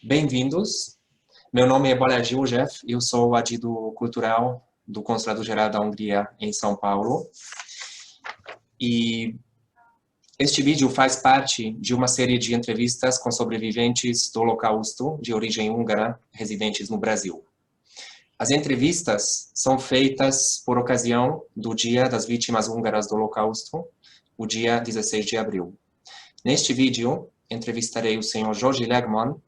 Bem-vindos. Meu nome é Balázs József, eu sou o adido cultural do Consulado-Geral da Hungria em São Paulo. E este vídeo faz parte de uma série de entrevistas com sobreviventes do Holocausto de origem húngara residentes no Brasil. As entrevistas são feitas por ocasião do Dia das Vítimas Húngaras do Holocausto, o dia 16 de abril. Neste vídeo, entrevistarei o Sr. Jorge Legman,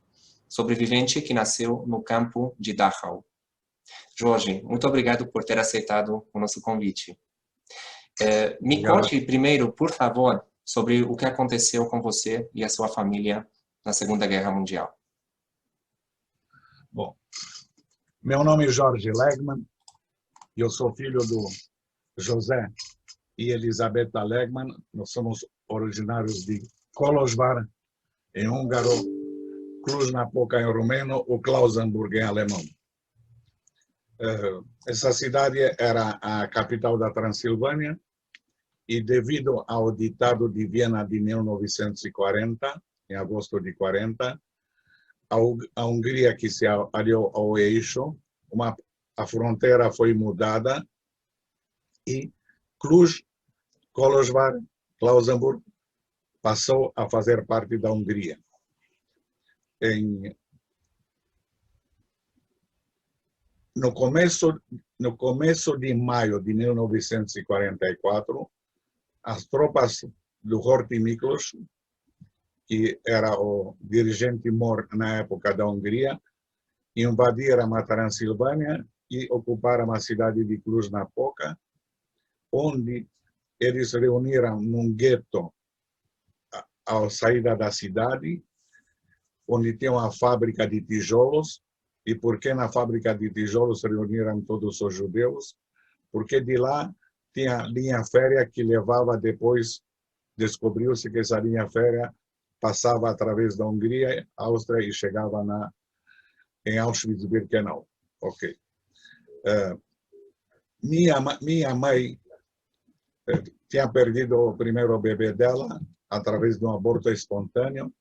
sobrevivente que nasceu no campo de Dachau. Jorge, muito obrigado por ter aceitado o nosso convite. Me conte primeiro, por favor, sobre o que aconteceu com você e a sua família na Segunda Guerra Mundial. Bom, meu nome é Jorge Legman, eu sou filho do José e Elisabetta Legman, nós somos originários de Kolozsvár, em húngaro, Cluj-Napoca em romeno, ou Klausenburg em alemão. Essa cidade era a capital da Transilvânia e devido ao ditado de Viena de 1940, em agosto de 40, a Hungria que se aliou ao eixo, a fronteira foi mudada e Cluj, Kolozsvár, Klausenburg passou a fazer parte da Hungria. No começo de maio de 1944, as tropas do Horthy Miklós, que era o dirigente mor na época da Hungria, invadiram a Transilvânia e ocuparam a cidade de Cluj-Napoca, onde eles reuniram num gueto à saída da cidade, onde tem uma fábrica de tijolos. E por que na fábrica de tijolos se reuniram todos os judeus? Porque de lá tinha linha férrea que levava depois, descobriu-se que essa linha férrea passava através da Hungria, Áustria e chegava em Auschwitz-Birkenau. Ok. Minha mãe tinha perdido o primeiro bebê dela através de um aborto espontâneo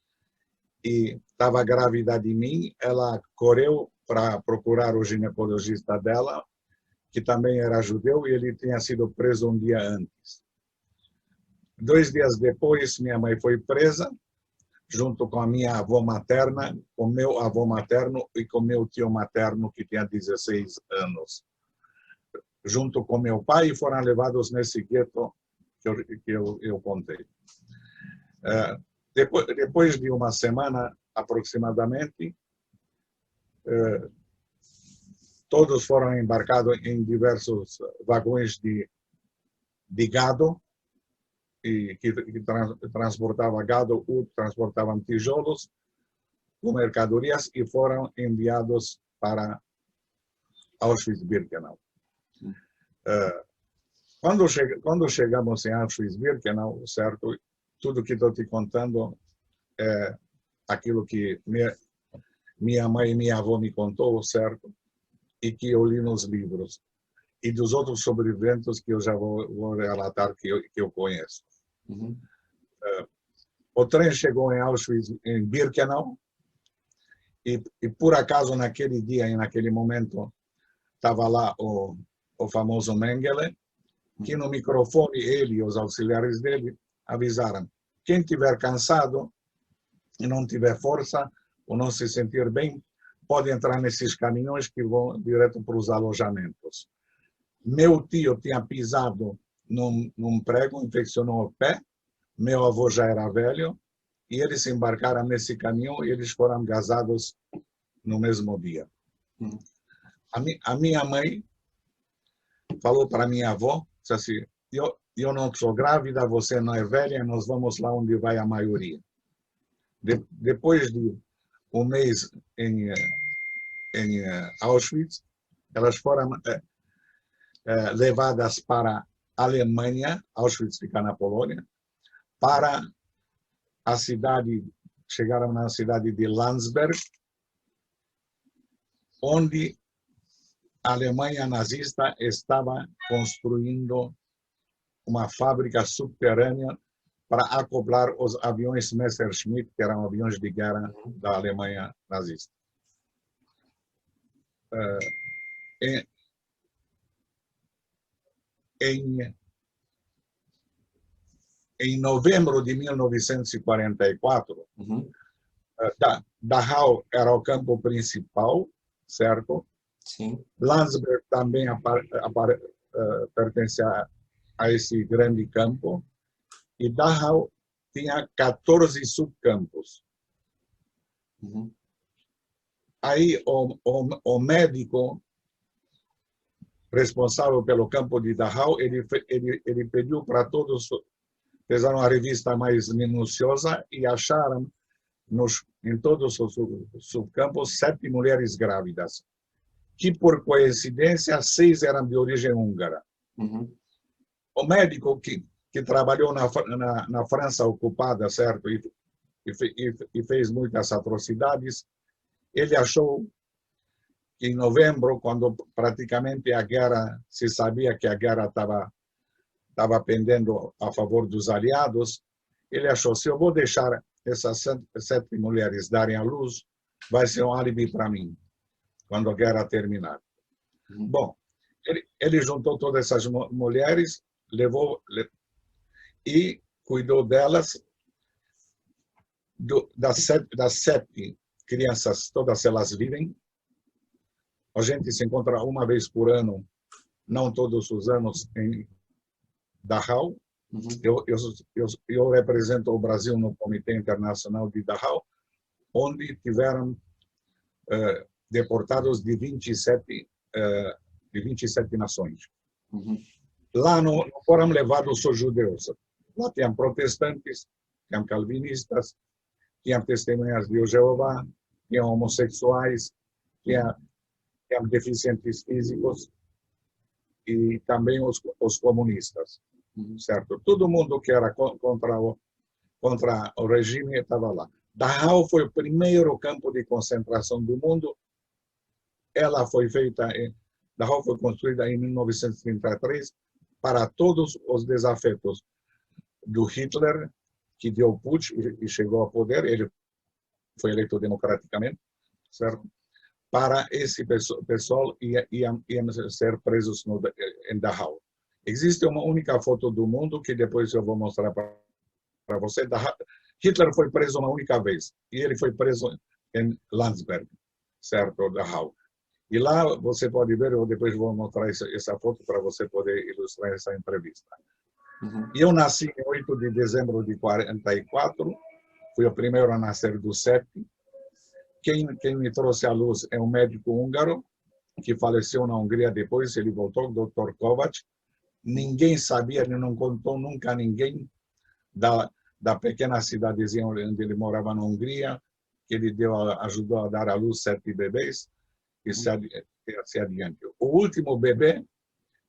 e estava grávida de mim. Ela correu para procurar o ginecologista dela, que também era judeu, e ele tinha sido preso um dia antes. 2 dias depois, minha mãe foi presa, junto com a minha avó materna, com meu avô materno e com meu tio materno, que tinha 16 anos. Junto com meu pai, e foram levados nesse gueto que eu contei. Depois de uma semana, aproximadamente, todos foram embarcados em diversos vagões de gado, que transportavam gado ou transportavam tijolos com mercadorias e foram enviados para Auschwitz-Birkenau. Quando chegamos em Auschwitz-Birkenau, certo, tudo que estou te contando é aquilo que minha mãe e minha avó me contou, certo? E que eu li nos livros. E dos outros sobreviventes que eu já vou relatar que eu conheço. Uhum. O trem chegou em Auschwitz, em Birkenau, e por acaso naquele dia e naquele momento estava lá o famoso Mengele, que no microfone ele e os auxiliares dele avisaram: quem estiver cansado e não tiver força ou não se sentir bem, pode entrar nesses caminhões que vão direto para os alojamentos. Meu tio tinha pisado num prego, infeccionou o pé, meu avô já era velho, e eles se embarcaram nesse caminhão e eles foram gasados no mesmo dia. A minha mãe falou para minha avó, disse assim: eu não sou grávida, você não é velha, nós vamos lá onde vai a maioria. Depois de um mês em Auschwitz, elas foram levadas para a Alemanha, Auschwitz fica na Polônia, para a cidade, chegaram na cidade de Landsberg, onde a Alemanha nazista estava construindo uma fábrica subterrânea para acoplar os aviões Messerschmitt, que eram aviões de guerra da Alemanha nazista. Em novembro de 1944, Dachau era o campo principal, certo? Sim. Landsberg também pertencia a esse grande campo. E Dachau tinha 14 subcampos. Aí o médico responsável pelo campo de Dachau, ele pediu para todos, fizeram uma revista mais minuciosa e acharam em todos os subcampos 7 mulheres grávidas, que por coincidência 6 eram de origem húngara. O médico que trabalhou na França ocupada, certo, e fez muitas atrocidades, ele achou que em novembro, quando praticamente a guerra, se sabia que a guerra estava pendendo a favor dos aliados, ele achou, se eu vou deixar essas 7 mulheres darem à luz, vai ser um álibi para mim, quando a guerra terminar. Bom, ele juntou todas essas mulheres, levou e cuidou delas, das 7 crianças, todas elas vivem. A gente se encontra uma vez por ano, não todos os anos, em Dachau. Eu represento o Brasil no Comitê Internacional de Dachau, onde tiveram deportados de 27 nações. Lá não foram levados os judeus. Lá tinham protestantes, tinham calvinistas, tinham testemunhas de Jeová, tinham homossexuais, tinham deficientes físicos e também os comunistas, certo? Todo mundo que era contra o regime estava lá. Dachau foi o primeiro campo de concentração do mundo. Ela foi Dachau foi construída em 1933 para todos os desafetos do Hitler, que deu putsch e chegou ao poder. Ele foi eleito democraticamente, certo? Para esse pessoal iam ser presos em Dachau. Existe uma única foto do mundo que depois eu vou mostrar para você. Hitler foi preso uma única vez e ele foi preso em Landsberg, certo, Dachau. E lá você pode ver, eu depois vou mostrar essa foto para você poder ilustrar essa entrevista. E eu nasci em 8 de dezembro de 44, fui o primeiro a nascer dos 7. Quem me trouxe à luz é um médico húngaro, que faleceu na Hungria depois, ele voltou, o Dr. Kovács. Ninguém sabia, ele não contou nunca a ninguém da pequena cidadezinha onde ele morava na Hungria, que ele ajudou a dar à luz 7 bebês, e se adiante. O último bebê,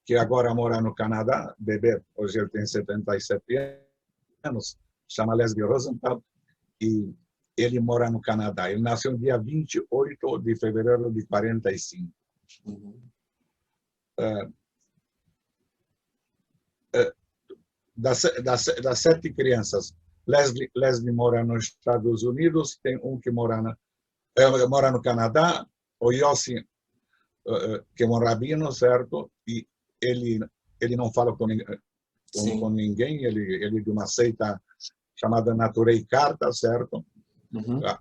que agora mora no Canadá, bebê, hoje ele tem 77 anos, chama Leslie Rosenthal, e ele mora no Canadá. Ele nasceu no dia 28 de fevereiro de 45. Das 7 crianças, Leslie mora nos Estados Unidos, tem um que mora no Canadá, o Yossi, que é um rabino, certo? E ele não fala com ninguém, ele é de uma seita chamada Naturei Karta, certo?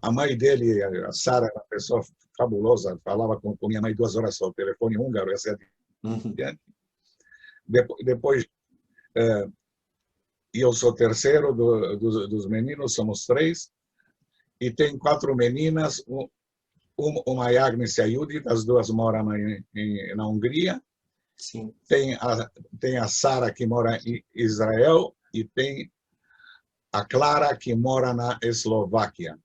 A mãe dele, a Sara, era uma pessoa fabulosa, falava com minha mãe 2 horas ao telefone húngaro, essa adiante. Depois, eu sou o terceiro dos meninos, somos 3, e tem 4 meninas, uma Agnes e a Judith, as 2 moram na Hungria. Sim. Tem a Sara, que mora em Israel, e tem a Clara, que mora na Eslováquia,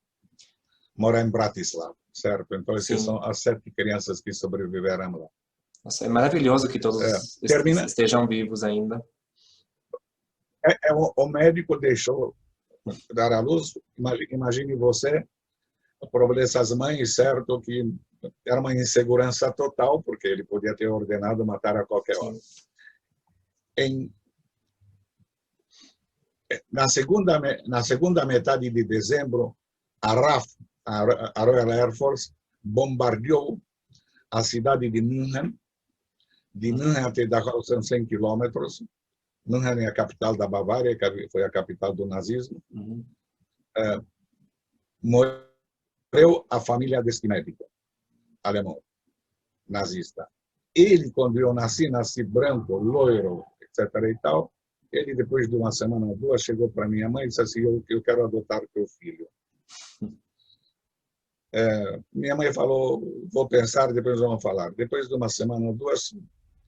mora em Bratislava, certo? Então, essas são as 7 crianças que sobreviveram lá. Nossa, é maravilhoso que todos estejam vivos ainda. O médico deixou dar à luz. Imagine você, por essas mães, certo, que era uma insegurança total, porque ele podia ter ordenado matar a qualquer hora. Na segunda metade de dezembro, a RAF, a Royal Air Force, bombardeou a cidade de München. De München até Dachau são 100 quilômetros. München é a capital da Bavária, que foi a capital do nazismo. Morreu a família deste médico alemão, nazista. Ele, quando eu nasci branco, loiro, etc. e tal, ele, depois de uma semana ou duas, chegou para minha mãe e disse assim, eu quero adotar teu filho. Minha mãe falou, vou pensar, depois vamos falar. Depois de uma semana ou duas,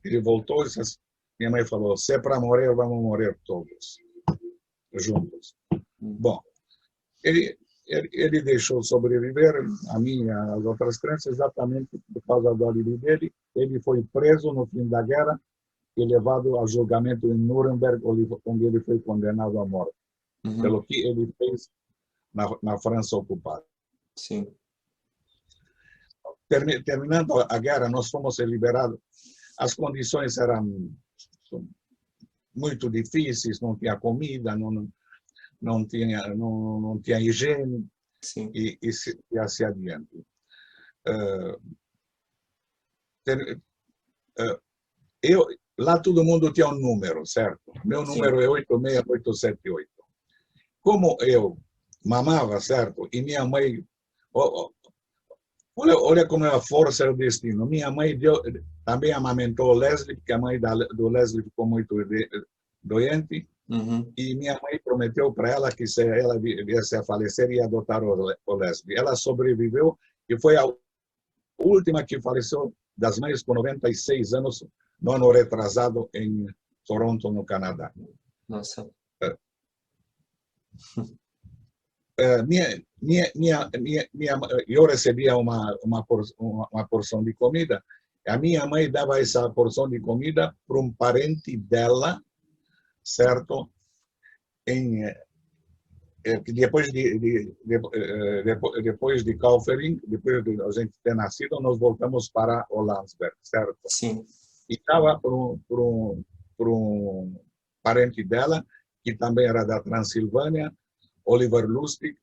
ele voltou e disse assim, minha mãe falou, se é para morrer, vamos morrer todos, juntos. Bom, ele deixou sobreviver a mim e as outras crianças exatamente por causa do alibi dele. Ele foi preso no fim da guerra e levado a julgamento em Nuremberg, onde ele foi condenado à morte, pelo que ele fez na França ocupada. Sim. Terminando a guerra, nós fomos liberados. As condições eram muito difíceis, não tinha comida, não tinha higiene. Sim. E assim adiante. Lá todo mundo tinha um número, certo? Meu número é 86878. Como eu mamava, certo? E minha mãe... Olha como é a força do destino. Minha mãe também amamentou o Leslie, porque a mãe do Leslie ficou muito doente. E minha mãe prometeu para ela que se ela viesse a falecer, ia adotar o Leslie. Ela sobreviveu e foi a última que faleceu das mães com 96 anos, no ano retrasado, em Toronto, no Canadá. Nossa. Eu recebia uma porção de comida. A minha mãe dava essa porção de comida para um parente dela, certo? Depois de Kaufering, depois de a gente ter nascido, nós voltamos para o Landsberg, certo? Sim. E estava por um parente dela, que também era da Transilvânia, Oliver Lustig,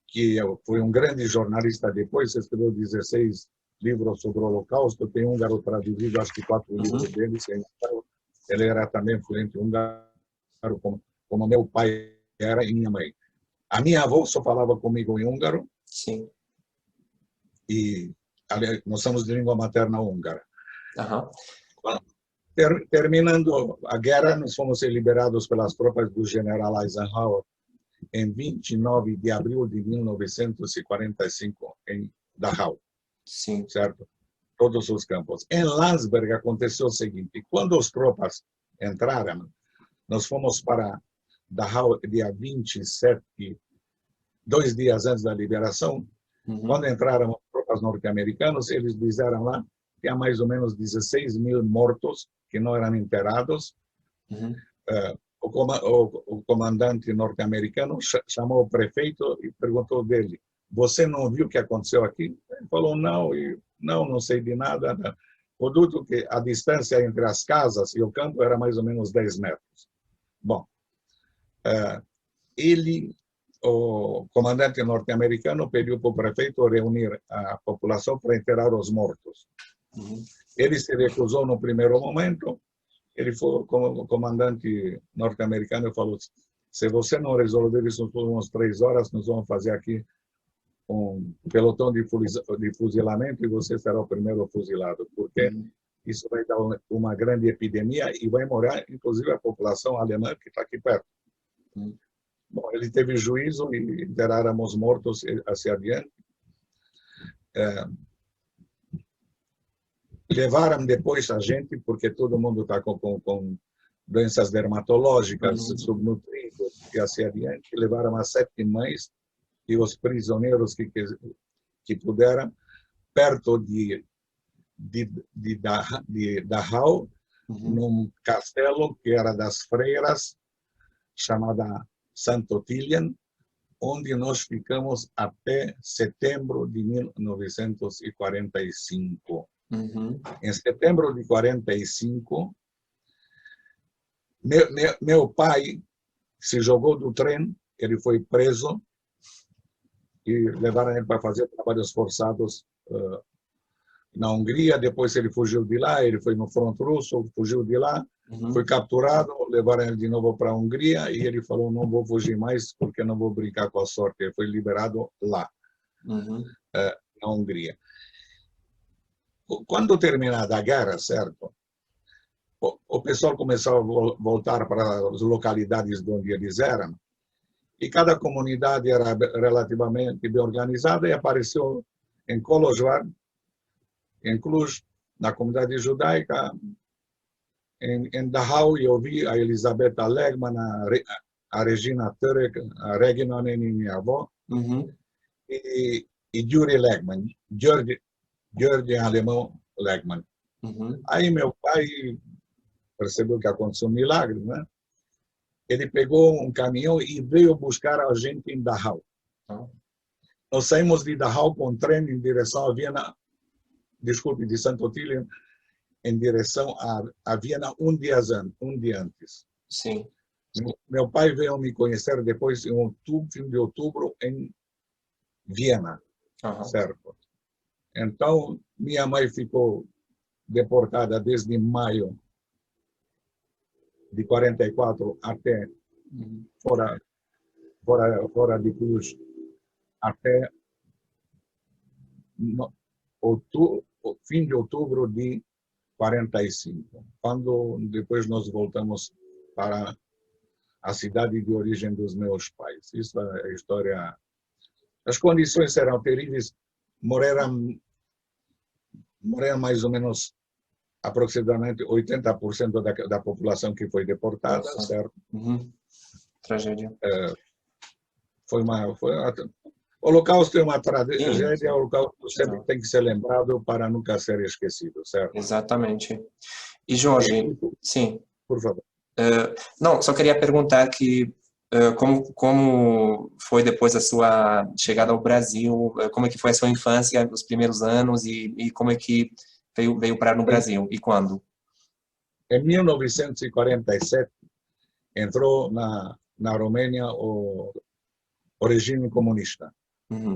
que foi um grande jornalista depois, escreveu 16 livros sobre o Holocausto, tem húngaro traduzido, acho que 4 livros deles. Ele era também fluente húngaro, como meu pai era e minha mãe. A minha avó só falava comigo em húngaro. Sim. E nós somos de língua materna húngara. Uhum. Terminando a guerra, nós fomos liberados pelas tropas do general Eisenhower em 29 de abril de 1945, em Dachau. Sim. Certo? Todos os campos. Em Landsberg aconteceu o seguinte, quando as tropas entraram, nós fomos para Dachau dia 27, 2 dias antes da liberação. Quando entraram as tropas norte-americanas, eles disseram lá que há mais ou menos 16 mil mortos que não eram enterrados. O comandante norte-americano chamou o prefeito e perguntou dele, você não viu o que aconteceu aqui? Ele falou, não sei de nada. O dito que a distância entre as casas e o campo era mais ou menos 10 metros. Bom, o comandante norte-americano pediu para o prefeito reunir a população para enterrar os mortos. Ele se recusou no primeiro momento. Ele falou, como comandante norte-americano, falou, se você não resolver isso por umas 3 horas, nós vamos fazer aqui um pelotão de fuzilamento e você será o primeiro fuzilado, porque isso vai dar uma grande epidemia e vai morrer, inclusive, a população alemã que está aqui perto. Bom, ele teve juízo e enterramos mortos assim adiante. Levaram depois a gente, porque todo mundo está com doenças dermatológicas, subnutridos e assim adiante. Levaram as 7 mães e os prisioneiros que puderam, perto de Dachau, num castelo que era das freiras, chamada Santo Ottilian, onde nós ficamos até setembro de 1945. Em setembro de 45, meu pai se jogou do trem, ele foi preso e levaram ele para fazer trabalhos forçados na Hungria. Depois ele fugiu de lá, ele foi no fronte russo, fugiu de lá, foi capturado, levaram ele de novo para a Hungria e ele falou, não vou fugir mais porque não vou brincar com a sorte. Ele foi liberado lá, na Hungria. Quando terminada a guerra, certo, o pessoal começou a voltar para as localidades de onde eles eram, e cada comunidade era relativamente bem organizada, e apareceu em Kolozsvár, em Cluj, na comunidade judaica, em Dachau, eu vi a Elisabetta Legman, a Regina Török, a Regina Neni, minha avó, e Gyuri Legman, György Alemão Legman. Aí meu pai percebeu que aconteceu um milagre, né? Ele pegou um caminhão e veio buscar a gente em Dachau. Nós saímos de Dachau com um trem em direção a Viena, desculpe, de Santo Otílio, em direção a Viena um dia antes. Sim. Meu pai veio me conhecer depois, em outubro, fim de outubro, em Viena, certo? Então, minha mãe ficou deportada desde maio de 44 até fora de Cluj, até fim de outubro de 45, quando depois nós voltamos para a cidade de origem dos meus pais. Isso é a história. As condições eram terríveis. Morreram mais ou menos aproximadamente 80% da população que foi deportada, certo? Tragédia. O Holocausto é uma tragédia, o Holocausto sempre tem que ser lembrado para nunca ser esquecido, certo? Exatamente. E Jorge, sim. Por favor. Não, só queria perguntar que como foi depois da sua chegada ao Brasil, como é que foi a sua infância, os primeiros anos e como é que veio parar no Brasil e quando? Em 1947 entrou na Romênia o regime comunista.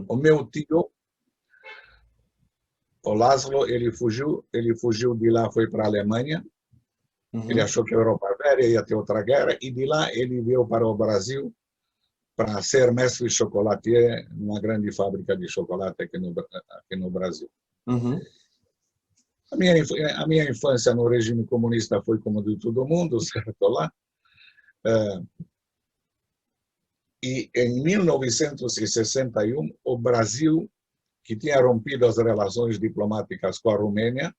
O meu tio, o Laszlo, ele fugiu de lá, foi para a Alemanha. Ele achou que a Europa velha ia ter outra guerra, e de lá ele veio para o Brasil para ser mestre chocolatier numa grande fábrica de chocolate aqui no Brasil. A minha infância no regime comunista foi como de todo mundo, certo, lá. E em 1961, o Brasil, que tinha rompido as relações diplomáticas com a Romênia,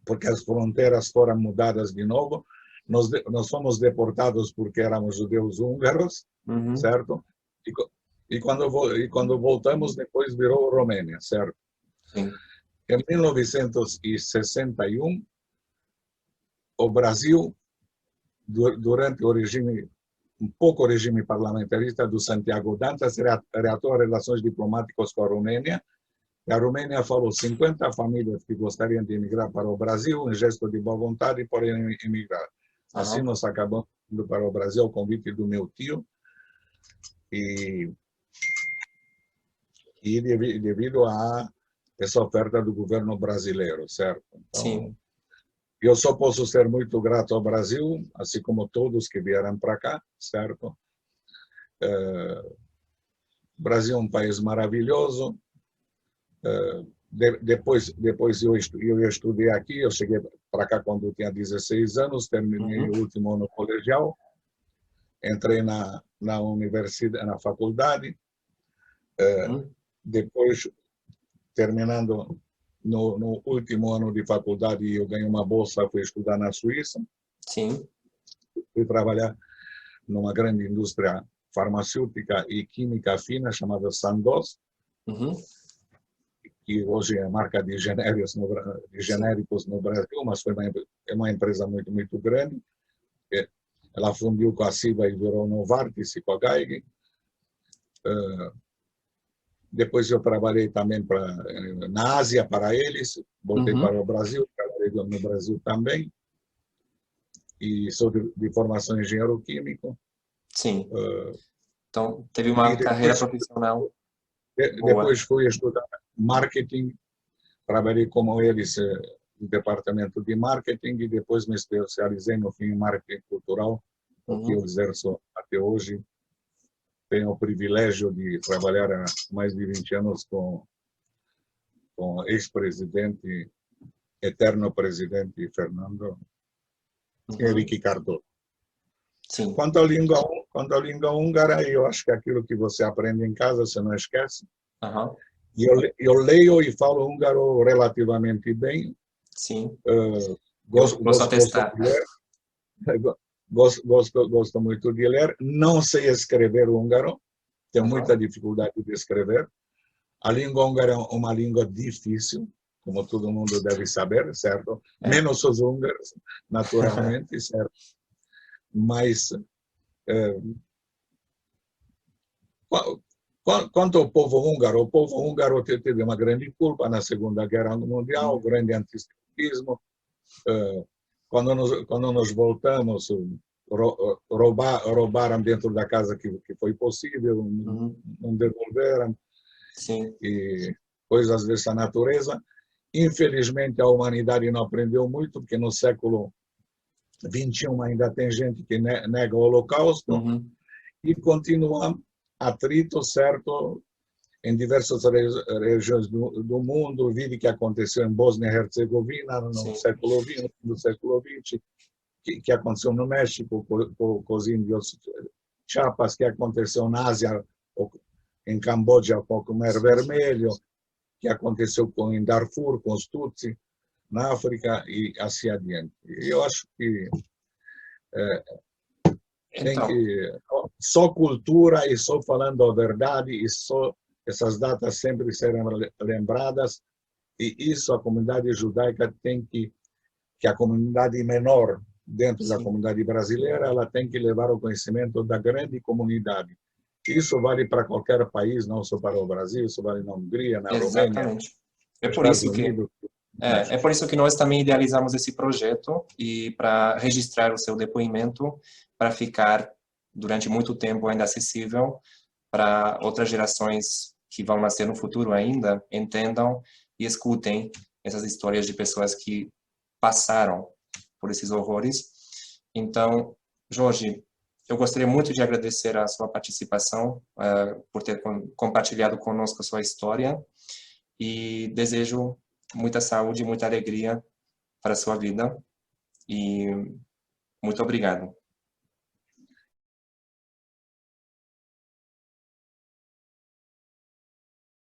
porque as fronteiras foram mudadas de novo, nós fomos deportados porque éramos judeus húngaros, certo? E quando voltamos, depois virou Romênia, certo? Sim. Em 1961, o Brasil, durante o regime, pouco regime parlamentarista do Santiago Dantas, reatou relações diplomáticas com a Romênia. A Romênia falou 50 famílias que gostariam de emigrar para o Brasil, em gesto de boa vontade, podem emigrar. Assim, nós acabamos indo para o Brasil, ao convite do meu tio, e devido a essa oferta do governo brasileiro, certo? Então, sim. Eu só posso ser muito grato ao Brasil, assim como todos que vieram para cá, certo? O Brasil é um país maravilhoso. Depois eu estudei aqui, eu cheguei para cá quando eu tinha 16 anos, terminei o último ano colegial, entrei na universidade, na faculdade, depois, terminando no último ano de faculdade, eu ganhei uma bolsa, fui estudar na Suíça. Sim. Fui trabalhar numa grande indústria farmacêutica e química fina chamada Sandoz, que hoje é marca de genéricos no Brasil, mas é uma empresa muito, muito grande. Ela fundiu com a Ciba e virou Novartis e com a Geigy. Depois eu trabalhei também na Ásia para eles, voltei para o Brasil, trabalhei no Brasil também, e sou de formação engenheiro químico. Sim. Uh, Então, teve e uma carreira profissional boa. depois fui estudar marketing, trabalhei como eles no departamento de marketing e depois me especializei no fim em marketing cultural, o que eu exerço até hoje. Tenho o privilégio de trabalhar há mais de 20 anos com o ex-presidente, eterno presidente Fernando Henrique Cardoso. Sim. Quanto à língua húngara, eu acho que aquilo que você aprende em casa, você não esquece. Eu leio e falo húngaro relativamente bem. Sim. Gosto Atestar. de ler. Gosto muito de ler. Não sei escrever húngaro. Tenho muita dificuldade de escrever. A língua húngara é uma língua difícil, como todo mundo deve saber, certo? Menos os húngaros, naturalmente, certo? Mas quanto ao povo húngaro, o povo húngaro teve uma grande culpa na Segunda Guerra Mundial, grande antissemitismo. Quando nos voltamos, roubaram dentro da casa que foi possível, não devolveram. Sim. E coisas dessa natureza. Infelizmente, a humanidade não aprendeu muito, porque no século XXI ainda tem gente que nega o Holocausto e continua atrito, certo, em diversas regiões do mundo. Vive que aconteceu em Bósnia e Herzegovina no século XX, no século XX, que aconteceu no México com os índios Chiapas, que aconteceu na Ásia, em Camboja com o Khmer Vermelho, que aconteceu em Darfur com os Tutsi, na África e assim adiante. Eu acho que tem que só cultura e só falando a verdade e só essas datas sempre serem lembradas, e isso a comunidade judaica tem que a comunidade menor dentro da comunidade brasileira, ela tem que levar o conhecimento da grande comunidade. Isso vale para qualquer país, não só para o Brasil, isso vale na Hungria, na Romênia, nos Estados Unidos. É por isso que nós também idealizamos esse projeto e para registrar o seu depoimento, para ficar durante muito tempo ainda acessível para outras gerações que vão nascer no futuro ainda, entendam e escutem essas histórias de pessoas que passaram por esses horrores. Então, Jorge, eu gostaria muito de agradecer a sua participação, por ter compartilhado conosco a sua história, e desejo muita saúde e muita alegria para a sua vida. E muito obrigado.